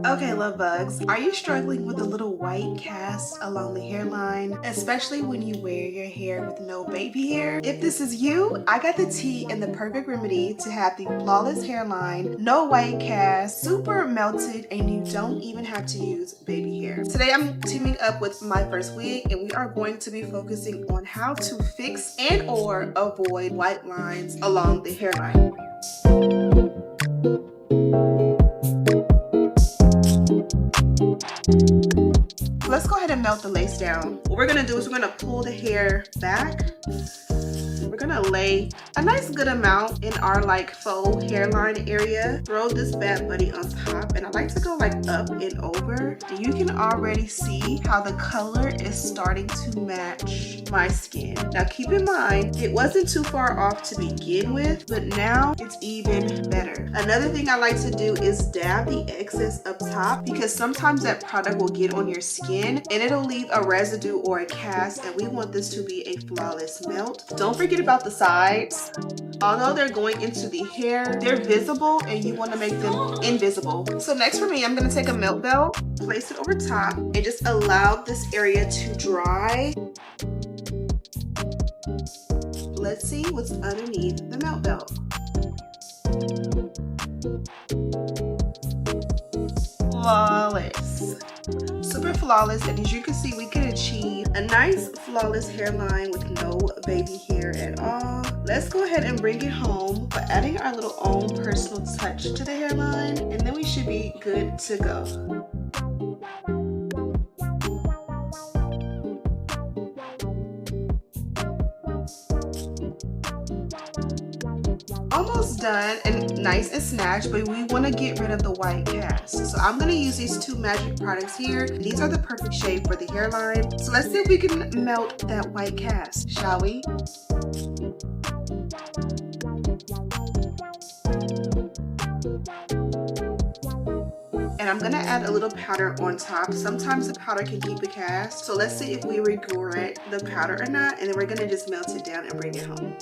Okay, love bugs, are you struggling with a little white cast along the hairline, especially when you wear your hair with no baby hair? If this is you, I got the tea and the perfect remedy to have the flawless hairline, no white cast, super melted, and you don't even have to use baby hair. Today I'm teaming up with Myfirstwig, and we are going to be focusing on how to fix and or avoid white lines along the hairline. Let's go ahead and melt the lace down. What we're gonna do is we're gonna pull the hair back. We're gonna lay a nice good amount in our like faux hairline area. Throw this bad buddy on top, and I like to go like up and over. And you can already see how the color is starting to match my skin. Now keep in mind, it wasn't too far off to begin with, but now it's even better. Another thing I like to do is dab the excess up top, because sometimes that product will get on your skin and it'll leave a residue or a cast, and we want this to be a flawless melt. Don't forget about the sides. Although they're going into the hair, they're visible and you want to make them invisible. So next for me, I'm going to take a melt belt, place it over top, and just allow this area to dry. Let's see what's underneath the melt belt. Flawless. Super flawless, and as you can see, we can achieve a nice flawless hairline with no baby hair at all. Let's go ahead and bring it home by adding our little own personal touch to the hairline, and then we should be good to go. Almost done and nice and snatched, but we want to get rid of the white cast. So I'm going to use these two magic products here. These are the perfect shade for the hairline. So let's see if we can melt that white cast, shall we? And I'm going to add a little powder on top. Sometimes the powder can keep a cast. So let's see if we regret the powder or not. And then we're going to just melt it down and bring it home.